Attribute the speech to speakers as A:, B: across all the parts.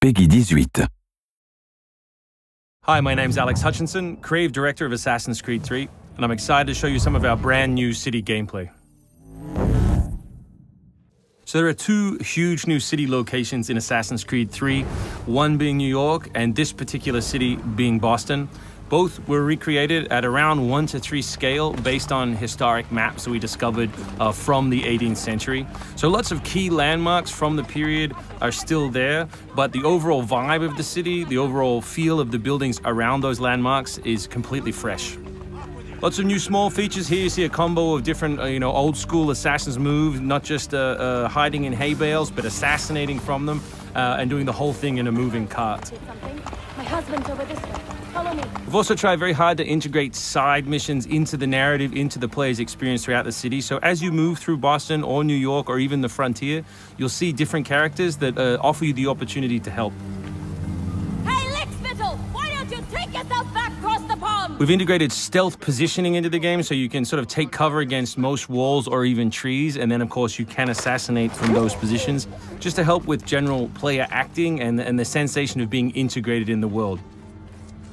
A: Peggy 18.
B: Hi, my name's Alex Hutchinson, Creative Director of Assassin's Creed 3, and I'm excited to show you some of our brand new city gameplay. So there are two huge new city locations in Assassin's Creed 3, one being New York and this particular city being Boston. Both were recreated at around 1:3 scale based on historic maps that we discovered from the 18th century. So lots of key landmarks from the period are still there, but the overall vibe of the city, the overall feel of the buildings around those landmarks is completely fresh. Lots of new small features here. You see a combo of different, old school assassin's moves, not just hiding in hay bales, but assassinating from them and doing the whole thing in a moving cart.
C: My husband's over this way. Follow me.
B: We've also tried very hard to integrate side missions into the narrative, into the player's experience throughout the city. So as you move through Boston or New York or even the frontier, you'll see different characters that offer you the opportunity to help.
C: Hey, Lickspittle! Why don't you take yourself back across the pond?
B: We've integrated stealth positioning into the game, so you can sort of take cover against most walls or even trees, and then of course you can assassinate from those positions, just to help with general player acting and the sensation of being integrated in the world.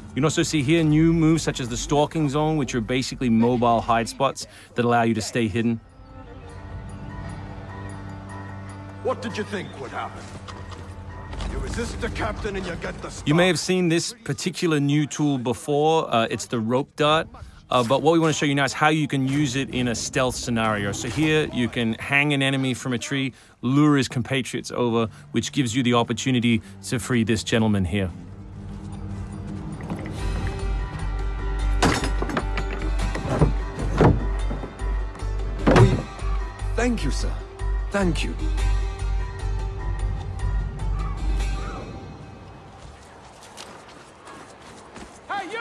B: You can also see here new moves such as the stalking zone, which are basically mobile hide spots that allow you to stay hidden.
D: What did you think would happen? You resist the captain and you get the star.
B: You may have seen this particular new tool before. It's the rope dart. But what we want to show you now is how you can use it in a stealth scenario. So here you can hang an enemy from a tree, lure his compatriots over, which gives you the opportunity to free this gentleman here.
D: Thank you, sir. Thank you.
E: Hey, you!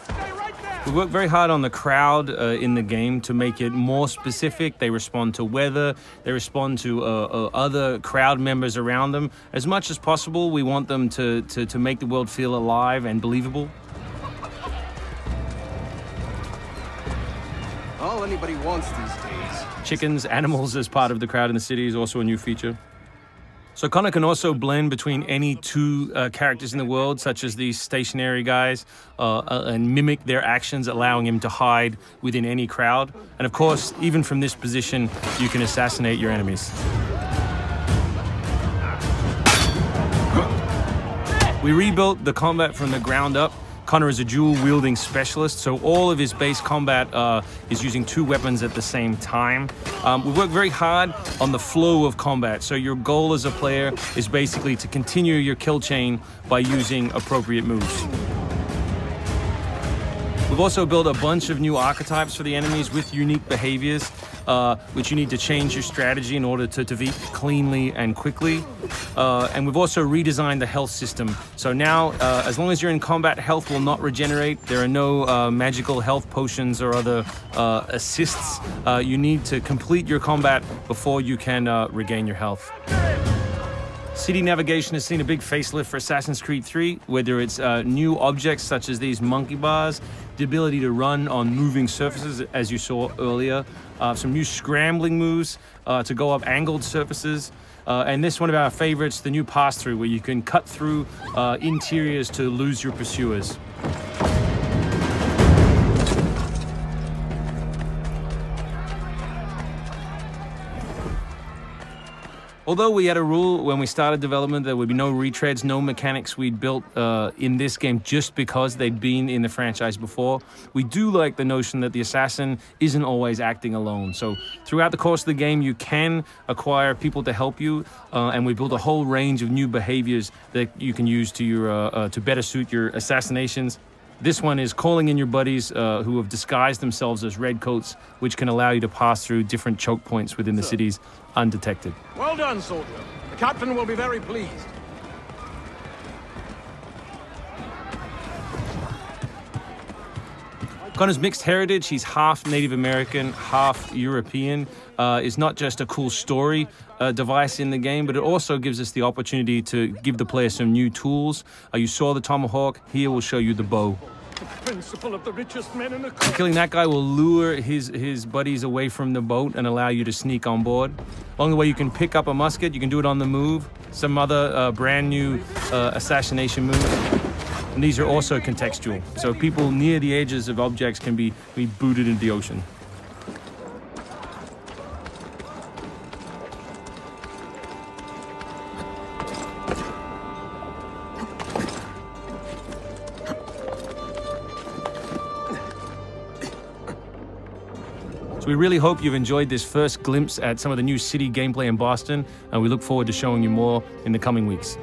E: Stay right there!
B: We work very hard on the crowd in the game to make it more specific. They respond to weather, they respond to other crowd members around them. As much as possible, we want them to make the world feel alive and believable.
D: All anybody wants these days.
B: Chickens, animals as part of the crowd in the city is also a new feature. So Connor can also blend between any two characters in the world, such as these stationary guys, and mimic their actions, allowing him to hide within any crowd. And of course, even from this position, you can assassinate your enemies. We rebuilt the combat from the ground up. Connor is a dual-wielding specialist, so all of his base combat is using two weapons at the same time. We work very hard on the flow of combat, so your goal as a player is basically to continue your kill chain by using appropriate moves. We've also built a bunch of new archetypes for the enemies with unique behaviors, which you need to change your strategy in order to defeat cleanly and quickly. And we've also redesigned the health system. So now, as long as you're in combat, health will not regenerate. There are no magical health potions or other assists. You need to complete your combat before you can regain your health. City navigation has seen a big facelift for Assassin's Creed 3, whether it's new objects such as these monkey bars, the ability to run on moving surfaces, as you saw earlier, some new scrambling moves to go up angled surfaces, and this one of our favorites, the new pass-through, where you can cut through interiors to lose your pursuers. Although we had a rule when we started development, there would be no retreads, no mechanics we'd built in this game just because they'd been in the franchise before, we do like the notion that the assassin isn't always acting alone. So throughout the course of the game, you can acquire people to help you, and we built a whole range of new behaviors that you can use to your to better suit your assassinations. This one is calling in your buddies who have disguised themselves as redcoats, which can allow you to pass through different choke points within the cities undetected.
E: Well done, soldier. The captain will be very pleased.
B: Connor's mixed heritage, he's half Native American, half European, is not just a cool story device in the game, but it also gives us the opportunity to give the player some new tools. You saw the tomahawk, here we'll show you the bow.
E: The principle of the richest men in the country.
B: Killing that guy will lure his buddies away from the boat and allow you to sneak on board. Along the way, you can pick up a musket, you can do it on the move. some other brand new assassination moves. And these are also contextual. So people near the edges of objects can be booted into the ocean. We really hope you've enjoyed this first glimpse at some of the new city gameplay in Boston, and we look forward to showing you more in the coming weeks.